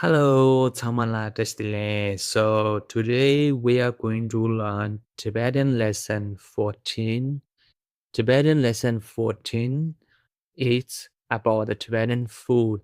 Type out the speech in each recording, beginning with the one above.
Hello, Tamala Destile. So today we are going to learn Tibetan lesson 14. Tibetan lesson 14 is about the Tibetan food.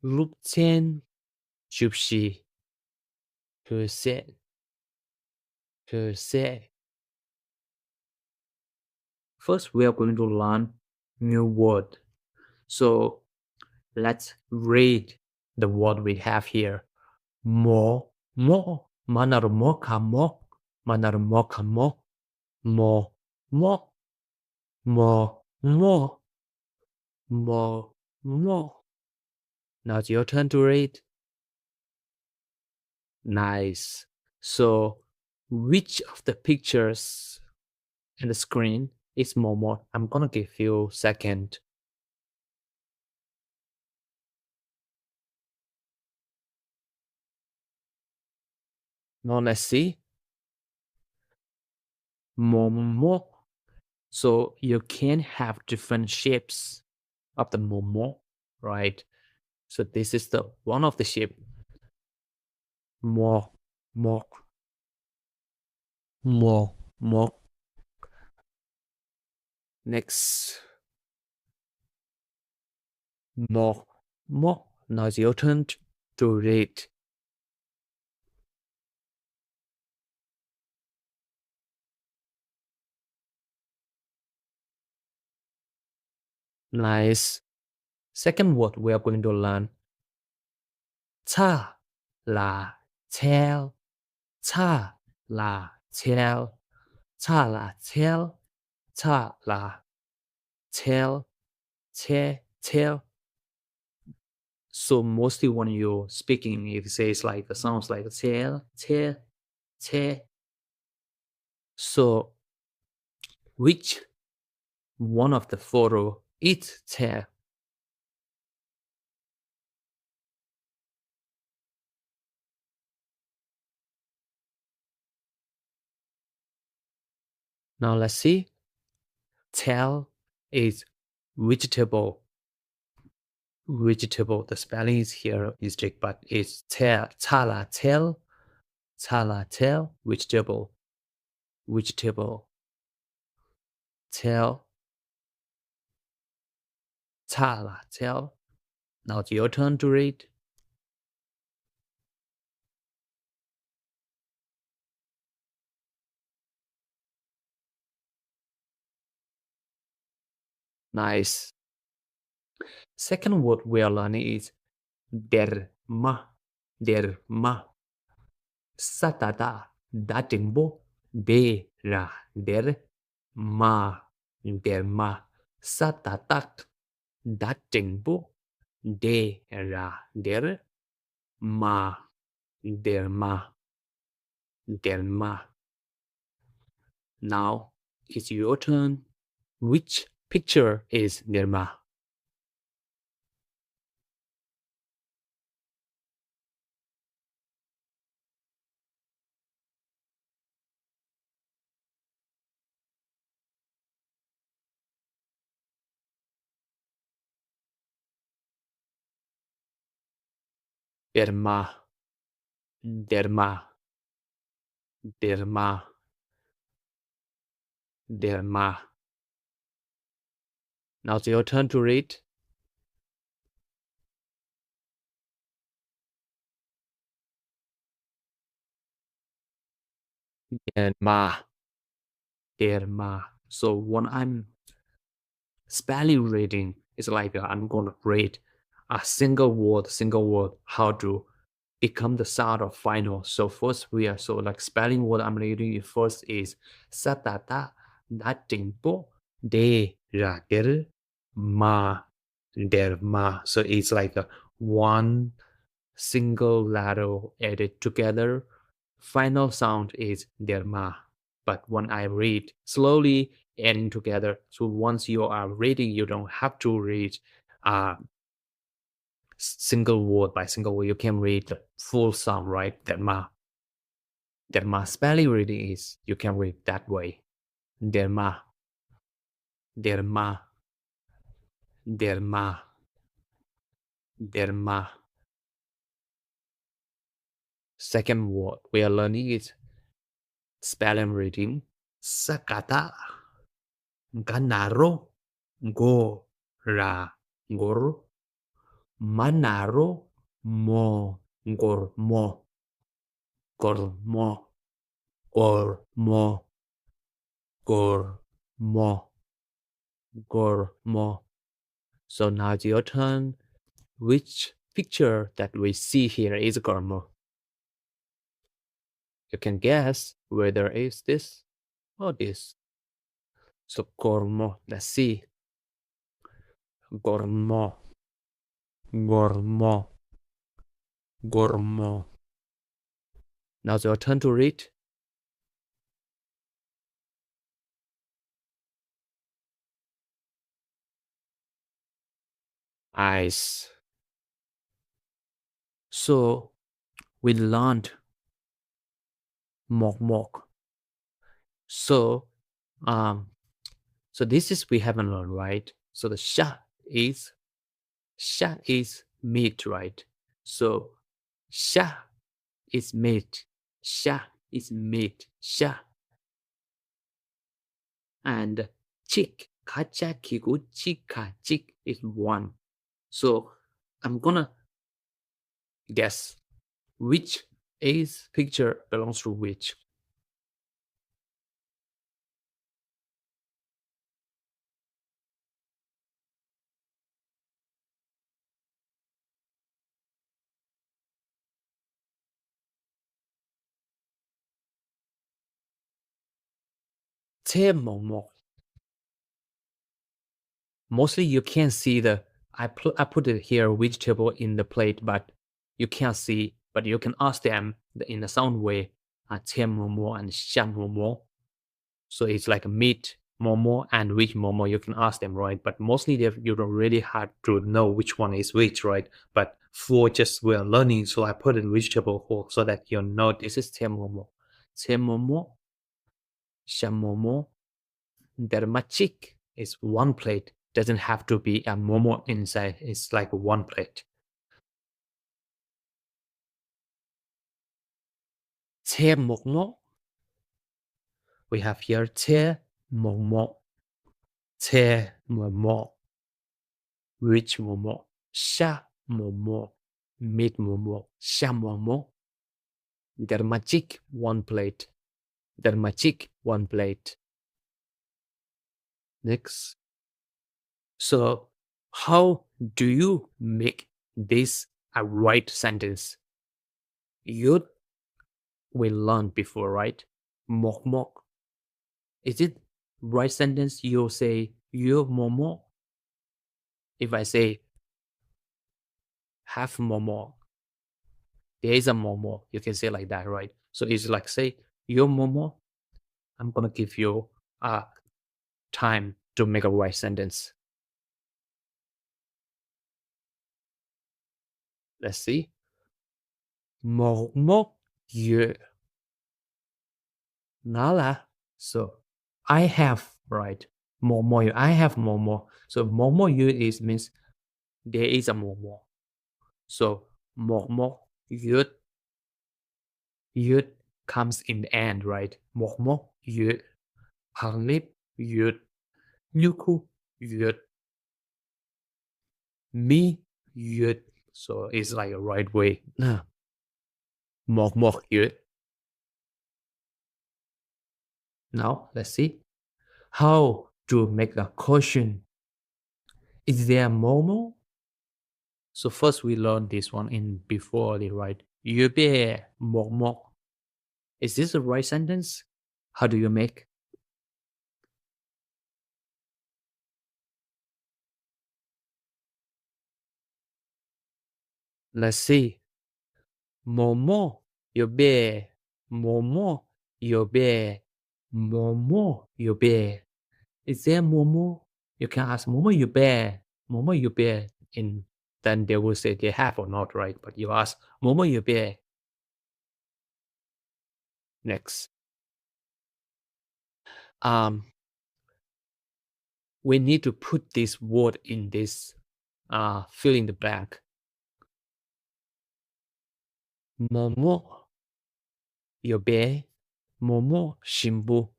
Lúc trên chụp xì, cơ sẽ. First, we are going to learn new word. So let's read the word we have here. Mo, manar mo kamo, manar mo kamo, mo, mo, mo, mo, mo, mo. Now it's your turn to read. Nice. So, which of the pictures in the screen is Momo? I'm gonna give you a second. Now let's see. Momo. So you can have different shapes of the Momo, right? So this is the one of the shape. Mo, mo, mo, mo. Next. Mo, mo. Now it's your turn to read. Nice. Second word we are going to learn. Ta, la, tell. Ta, la, tell. Ta, la, tell. Ta, la, tell. Tell. So mostly when you're speaking, it says like the sounds like tell. So which one of the photo is tell? Now let's see. Tell is vegetable. Vegetable. The spelling is here is trick, but it's tell. Tala tell. Vegetable. Vegetable. Tell. Tell. Now it's your turn to read. Nice. Second word we are learning is derma. Derma. Satata. Datimbo. De ra. Der. Ma. Derma. Satatat. Datimbo. De ra. Der. Ma. Derma. Derma. Now it's your turn. Which picture is Derma? Derma. Derma. Derma. Derma. Now it's your turn to read. Derma. Derma. So when I'm spelling reading, it's like I'm gonna read a single word, how to become the sound of final. So first we are so like spelling word I'm reading it first is satata datimpo de ra der ma derma. So it's like a one single letter added together. Final sound is derma. But when I read slowly adding together, so once you are reading, you don't have to read uh single word by single word. You can read the full sound, right? Derma spelling reading is you can read that way. Derma. Derma. Derma. Derma. Second word we are learning is spelling reading. Sakata, ganaro, go, ra, goro, manaro, mo, gormo, gormo, gormo, gormo, gormo. So now it's your turn. Which picture that we see here is gormo? You can guess whether it's this or this. So gormo, let's see. Gormo, gormo, gormo. Now it's your turn to read. Eyes. So we learned mok mok. So so this is we haven't learned, right? So the is sha is meat, right? So sha is meat. Sha is meat. Sha. And chick, kacha kiku chika chick is one. So I'm gonna guess which is picture belongs to which. Momo. Mostly you can't see the I put it here vegetable in the plate, but you can't see. But you can ask them in a sound way. Momo and momo. So it's like meat momo and which momo. You can ask them, right? But mostly you don't really hard to know which one is which, right? But for just we're learning, so I put in vegetable whole so that you know this is momo. Momo, momo. Dermachik is one plate. Doesn't have to be a momo inside. It's like one plate. Che momo. We have here che momo. Che momo. Rich momo. Sha momo. Meat momo. Sha momo. Dermachik one plate. Dermachik one plate. Next. So how do you make this a right sentence? You we learned before, right? Mok mok. Is it right sentence? You say you momo. If I say have momo, there is a momo. You can say like that, right? So it's like say your momo. I'm gonna give you time to make a right sentence. Let's see. Mok mok you. Nala. So I have, right? Momo. I have momo. So momo you is means there is a momo. So mok mok yut yut comes in the end, right? Mok mok yut harlip yut yuku yut mi yut. So it's like a right way. Mok mok yut. Now let's see how to make a question. Is there momo? So first we learned this one in before, right? You be mok mok. Is this the right sentence? How do you make? Let's see. Momo, your bear. Momo, your bear. Momo, your bear. Is there Momo? You can ask Momo, your bear. Momo, your bear. And then they will say they have or not, right? But you ask Momo, your bear. Next. Um, we need to put this word in this fill in the blank. Momo. Yobe, Momo, Shimbu,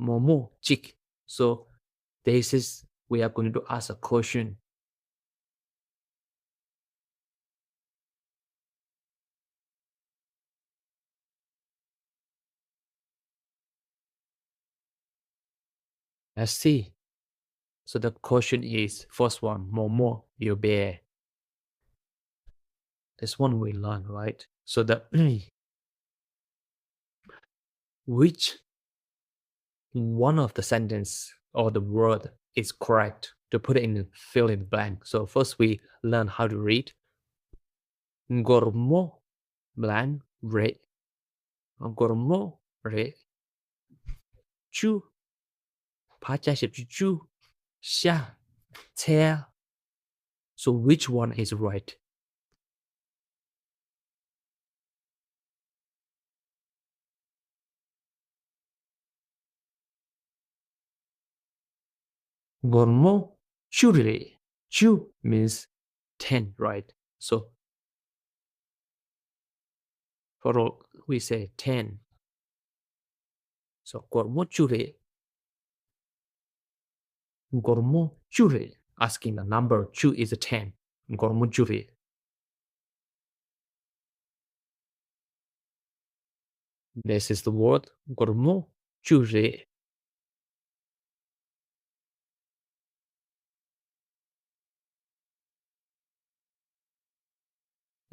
Momo, Chik. So this is we are going to ask a question. Let's see. So the question is first one, Momo, Yobe. This one we learn, right? So the which one of the sentence or the word is correct to put it in fill in the blank. So first we learn how to read. Gormo blank re. Gormo re. Chu. Pacha chu. Sha. Te. So which one is right? Gormo churili. Chu means 10, right? So for we say 10. So gormo churi. Gormo churi. Asking the number, chu is a 10. Gormo churi. This is the word gormo churi.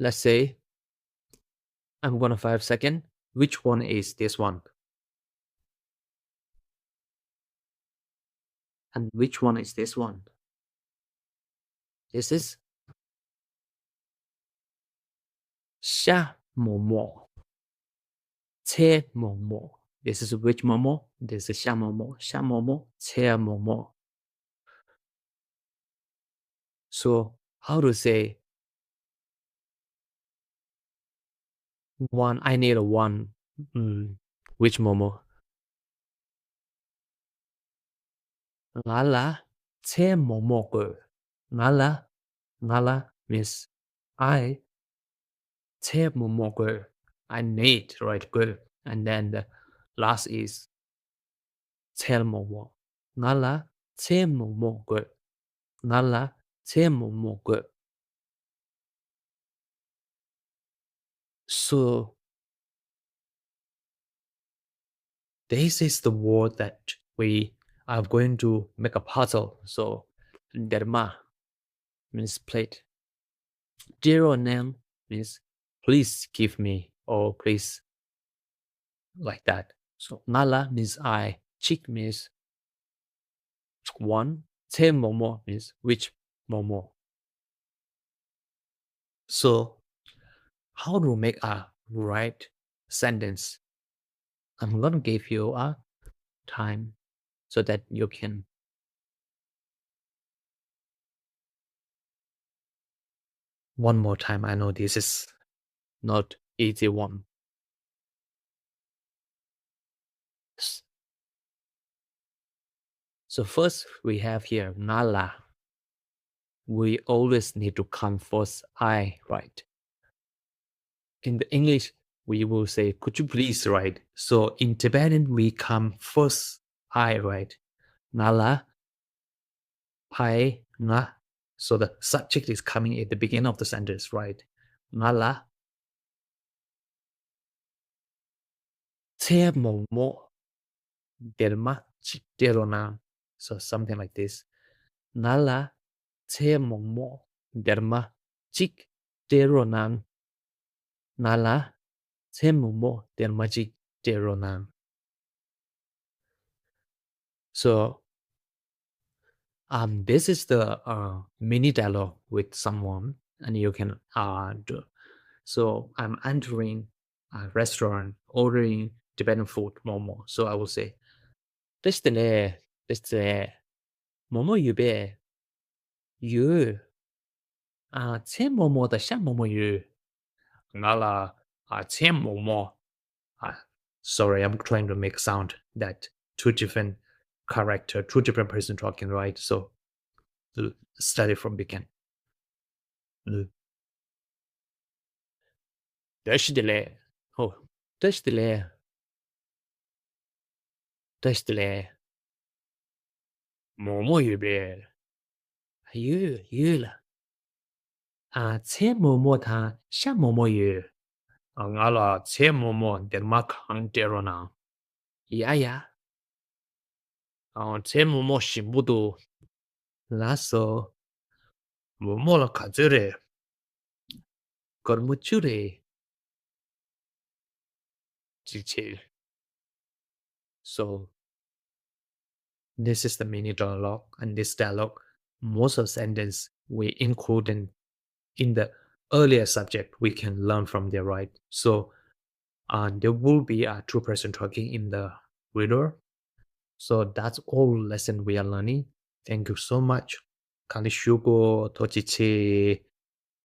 Let's say I'm gonna 5 second. Which one is this one? And which one is this one? This is Sha Momo. Te Momo. This is which Momo? This is Sha Momo. Sha Momo. Te Momo. So how to say one? I need a one. Which Momo? Ngala Te Momo go. Ngala means I. Te Momo go. I need, right? Good. And then the last is Tell Momo. Ngala Te Momo go. Ngala Te Momo go. So this is the word that we are going to make a puzzle. So derma means plate. Zero name means please give me or please like that. So nala means I. Chik means one. Te momo means which momo. So how to make a right sentence? I'm gonna give you a time so that you can one more time. I know this is not easy one. So first we have here nala. We always need to come first I, right? In the English, we will say, could you please, right? So in Tibetan, we come first I, right? Nala, pai, na. So the subject is coming at the beginning of the sentence, right? Nala, te mo mo, derma, derona. So something like this. Nala, te mo mo, derma, chik, deronan. Nala, te mo mo, derma, chik, deronan. So this is the mini dialogue with someone, and you can do. So I'm entering a restaurant, ordering Tibetan food, Momo. So I will say, this the Momo yube, you, chen Momo the shan Momo you, nala, chen Momo. Sorry, I'm trying to make sound that two different character, two different person talking, right? So study from begin. Dashile. Oh, Dashile. 对的嘞，某某语呗，有了切某某他像某某语俺了切某某点嘛看点了呢，呀，切某某行不多，那时候某某了卡这嘞，còn một chút嘞，so this is the mini dialogue, and this dialogue, most of sentence we include in the earlier subject we can learn from there, right? So there will be a two person talking in the reader. So that's all lesson we are learning. Thank you so much. Kalishugo Tochichi